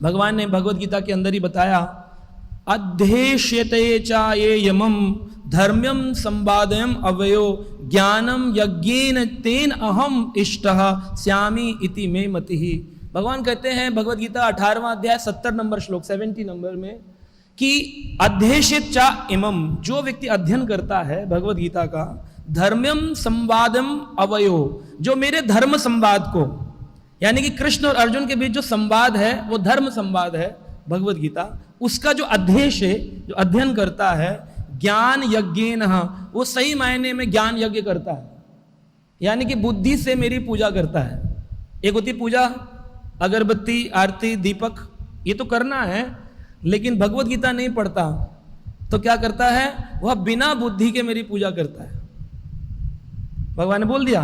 भगवान ने भगवत गीता के अंदर ही बताया, अध्येष्यते चा ये यमम धर्म्यम संवादयम अवयो ज्ञानम यज्ञेन तेन अहम इष्टः स्यामी इति मे मतिः। भगवान कहते हैं भगवत गीता 18वां अध्याय 70 नंबर श्लोक 70 नंबर में कि अध्येष्यत चा इमम, जो व्यक्ति अध्ययन करता है भगवत गीता का, धर्म्यम संवादम अवयो, जो मेरे धर्म संवाद को, यानी कि कृष्ण और अर्जुन के बीच जो संवाद है वो धर्म संवाद है भगवत गीता, उसका जो अध्येश है, जो अध्ययन करता है, ज्ञान यज्ञेन, वो सही मायने में ज्ञान यज्ञ करता है, यानी कि बुद्धि से मेरी पूजा करता है। एक होती पूजा, अगरबत्ती, आरती, दीपक, ये तो करना है, लेकिन भगवत गीता नहीं पढ़ता तो क्या करता है, वह बिना बुद्धि के मेरी पूजा करता है। भगवान ने बोल दिया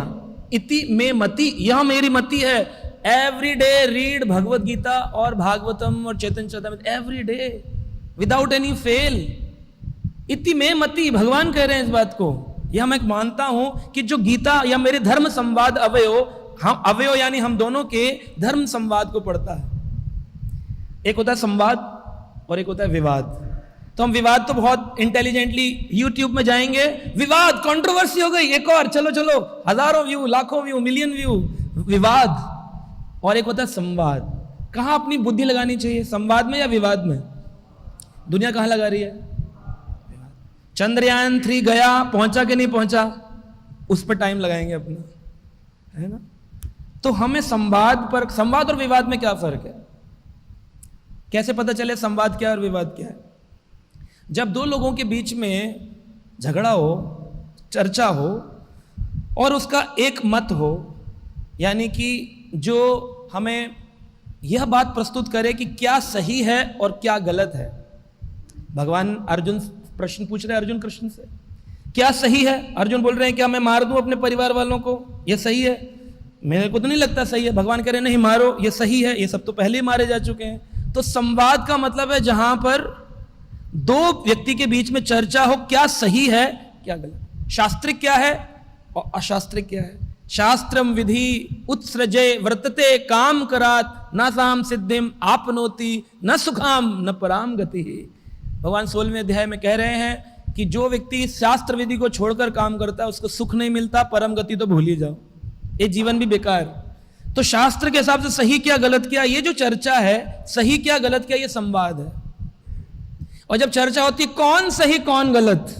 इति मे मति, यह मेरी मति है। Every day read Bhagavad Gita और भागवतम और Chaitanya Charitamrita every day without any fail. इति मे मति, भगवान कह रहे हैं इस बात को। यह मैं मानता हूं कि जो गीता या मेरे धर्म संवाद अवयो, हम अवयो यानी हम दोनों के धर्म संवाद को पढ़ता है। एक होता है संवाद और एक होता है विवाद। तो हम विवाद तो बहुत इंटेलिजेंटली यूट्यूब में जाएंगे, विवाद, कंट्रोवर्सी हो गई, एक और, चलो चलो, हजारों व्यू, लाखों व्यू, मिलियन व्यू, विवाद। और एक होता है संवाद। कहां अपनी बुद्धि लगानी चाहिए, संवाद में या विवाद में? दुनिया कहां लगा रही है? चंद्रयान 3 गया, पहुंचा कि नहीं पहुंचा, उस पर टाइम लगाएंगे अपना, है ना। तो हमें संवाद पर, संवाद और विवाद में क्या फर्क है, कैसे पता चले संवाद क्या है और विवाद क्या है? जब दो लोगों के बीच में झगड़ा हो, चर्चा हो और उसका एक मत हो, यानी कि जो हमें यह बात प्रस्तुत करे कि क्या सही है और क्या गलत है। भगवान अर्जुन प्रश्न पूछ रहे हैं अर्जुन कृष्ण से, क्या सही है? अर्जुन बोल रहे हैं क्या मैं मार दूं अपने परिवार वालों को, यह सही है? मेरे को तो नहीं लगता सही है। भगवान कह रहे नहीं मारो, यह सही है, ये सब तो पहले ही मारे जा चुके हैं। तो संवाद का मतलब है जहां पर दो व्यक्ति के बीच में चर्चा हो, क्या सही है क्या गलत, शास्त्रिक क्या है और अशास्त्रिक क्या है। शास्त्रम विधि उत्सृजय वर्तते काम करात न साम सिद्धिम आपनोति न सुखाम न पराम गति। भगवान 16वें अध्याय में कह रहे हैं कि जो व्यक्ति शास्त्र विधि को छोड़कर काम करता है उसको सुख नहीं मिलता, परम गति तो भूल ही जाओ, ये जीवन भी बेकार। तो शास्त्र के हिसाब से सही क्या गलत क्या, ये जो चर्चा है, सही क्या गलत क्या, ये संवाद है। और जब चर्चा होती है कौन सही कौन गलत,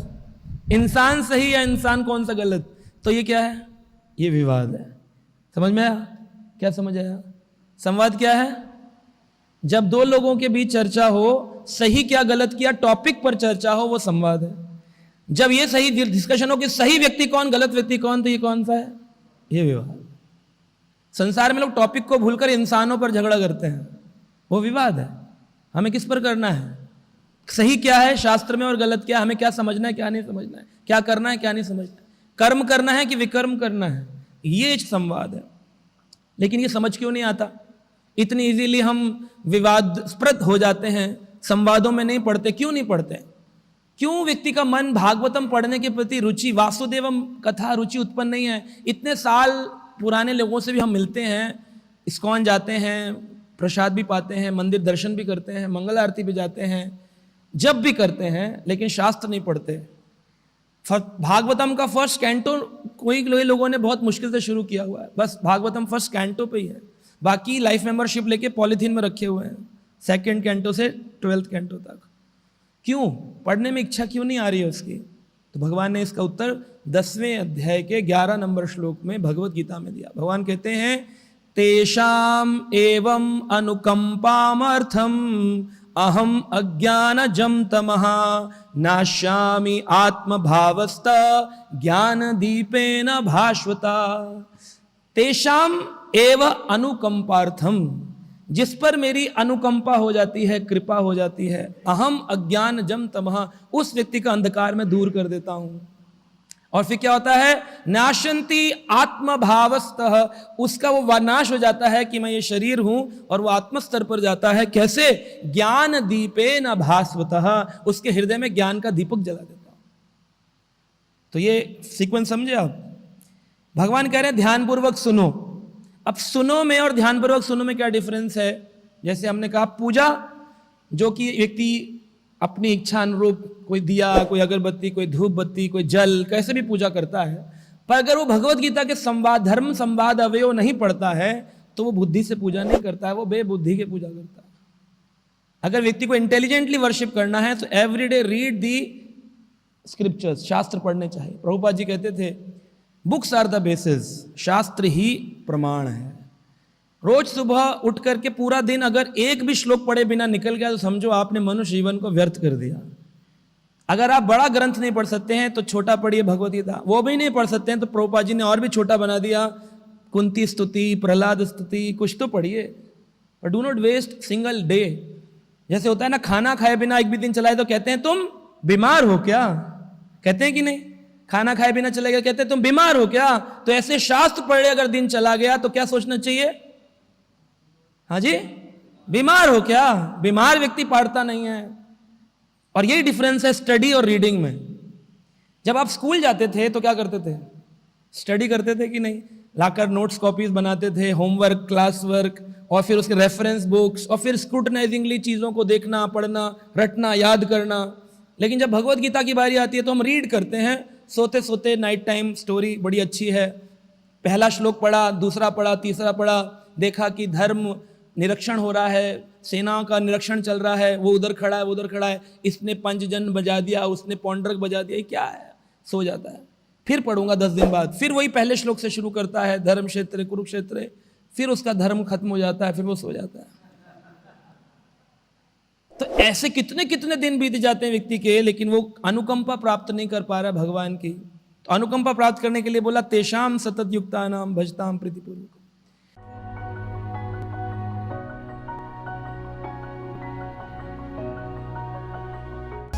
इंसान सही या इंसान कौन सा गलत, तो ये क्या है, ये विवाद है। समझ में आया? क्या समझ आया? संवाद क्या है? जब दो लोगों के बीच चर्चा हो, सही क्या गलत क्या टॉपिक पर चर्चा हो, वो संवाद है। जब ये सही डिस्कशन हो कि सही व्यक्ति कौन गलत व्यक्ति कौन, तो ये कौन सा है, ये विवाद। संसार में लोग टॉपिक को भूलकर इंसानों पर झगड़ा करते हैं, वो विवाद है। हमें किस पर करना है, सही क्या है शास्त्र में और गलत क्या, हमें क्या समझना है क्या नहीं समझना है, क्या करना है क्या नहीं समझना है, कर्म करना है कि विकर्म करना है, ये संवाद है। लेकिन ये समझ क्यों नहीं आता, इतनी इजीली हम विवादस्पद हो जाते हैं, संवादों में नहीं पढ़ते। क्यों नहीं पढ़ते? क्यों व्यक्ति का मन भागवतम पढ़ने के प्रति रुचि, वासुदेवम कथा रुचि उत्पन्न नहीं है? इतने साल पुराने लोगों से भी हम मिलते हैं, इस्कॉन जाते हैं, प्रसाद भी पाते हैं, मंदिर दर्शन भी करते हैं, मंगल आरती भी जाते हैं, जब भी करते हैं, लेकिन शास्त्र नहीं पढ़ते। भागवतम का फर्स्ट कैंटो कोई लोगों ने बहुत मुश्किल से शुरू किया हुआ है, बस भागवतम फर्स्ट कैंटो पे ही है, बाकी लाइफ मेंबरशिप लेके पॉलिथीन में रखे हुए हैं, सेकंड कैंटो से 12th कैंटो तक। क्यों? पढ़ने में इच्छा क्यों नहीं आ रही है उसकी? तो भगवान ने इसका उत्तर 10वें अध्याय के 11 नंबर श्लोक में भगवत गीता में दिया। भगवान कहते हैं तेषाम एवं अनुकंपामर्थम अहम अज्ञानजं तमः नाश्यामि आत्मभावस्त ज्ञान दीपेन भास्वता। तेषाम एव अनुकंपार्थम, जिस पर मेरी अनुकंपा हो जाती है, कृपा हो जाती है, अहम अज्ञानजं तमः, उस व्यक्ति का अंधकार में दूर कर देता हूं। और फिर क्या होता है, नाशंति आत्मभावस्तः, उसका वो नाश हो जाता है कि मैं ये शरीर हूं, और वो आत्म स्तर पर जाता है। कैसे? ज्ञान दीपेन भास्वतः, उसके हृदय में ज्ञान का दीपक जला देता हूं। तो ये सीक्वेंस समझे आप? भगवान कह रहे हैं ध्यानपूर्वक सुनो। अब सुनो में और ध्यानपूर्वक सुनो में क्या डिफरेंस है? जैसे हमने कहा पूजा, जो कि व्यक्ति अपनी इच्छा अनुरूप कोई दिया, कोई अगरबत्ती, कोई धूप बत्ती, कोई जल, कैसे भी पूजा करता है, पर अगर वो भगवत गीता के संवाद, धर्म संवाद अवयव नहीं पढ़ता है तो वो बुद्धि से पूजा नहीं करता है, वो बेबुद्धि के पूजा करता है। अगर व्यक्ति को इंटेलिजेंटली वर्शिप करना है तो एवरीडे रीड दी स्क्रिप्चर्स, शास्त्र पढ़ने चाहिए। प्रभुपाद जी कहते थे बुक्स आर द बेसिस, शास्त्र ही प्रमाण है। रोज सुबह उठ करके पूरा दिन अगर एक भी श्लोक पढ़े बिना निकल गया तो समझो आपने मनुष्य जीवन को व्यर्थ कर दिया। अगर आप बड़ा ग्रंथ नहीं पढ़ सकते हैं तो छोटा पढ़िए भगवत गीता, वो भी नहीं पढ़ सकते हैं तो प्रभुपाद जी ने और भी छोटा बना दिया, कुंती स्तुति, प्रहलाद स्तुति, कुछ तो पढ़िए, पर do not waste single day. जैसे होता है ना, खाना खाए बिना एक भी दिन चलाए तो कहते हैं तुम बीमार हो क्या, कहते हैं कि नहीं? खाना खाए बिना चले गए कहते हैं तुम बीमार हो क्या? तो ऐसे शास्त्र पढ़े अगर दिन चला गया तो क्या सोचना चाहिए? हाँ जी, बीमार हो क्या? बीमार व्यक्ति पढ़ता नहीं है। और यही डिफरेंस है स्टडी और रीडिंग में। जब आप स्कूल जाते थे तो क्या करते थे? स्टडी करते थे कि नहीं? लाकर नोट्स कॉपीज बनाते थे, होमवर्क, क्लास वर्क, और फिर उसके रेफरेंस बुक्स, और फिर स्क्रूटनाइजिंगली चीज़ों को देखना, पढ़ना, रटना, याद करना। लेकिन जब भगवत गीता की बारी आती है तो हम रीड करते हैं, सोते सोते नाइट टाइम स्टोरी बड़ी अच्छी है, पहला श्लोक पढ़ा, दूसरा पढ़ा, तीसरा पढ़ा, देखा कि धर्म निरीक्षण हो रहा है, सेना का निरीक्षण चल रहा है, वो उधर खड़ा है, वो उधर खड़ा है, इसने पंचजन बजा दिया, उसने पौंड्रक बजा दिया, ये क्या है? सो जाता है। फिर पढ़ूंगा 10 दिन बाद, फिर वही पहले श्लोक से शुरू करता है, धर्म क्षेत्र कुरुक्षेत्र, फिर उसका धर्म खत्म हो जाता है, फिर वो सो जाता है। तो ऐसे कितने कितने दिन बीत जाते हैं व्यक्ति के, लेकिन वो अनुकंपा प्राप्त नहीं कर पा रहा भगवान की। तो अनुकंपा प्राप्त करने के लिए बोला तेषाम सतत युक्तानाम भजताम प्रीतिपूर्वक।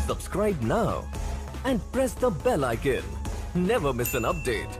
Subscribe now and press the bell icon. Never miss an update.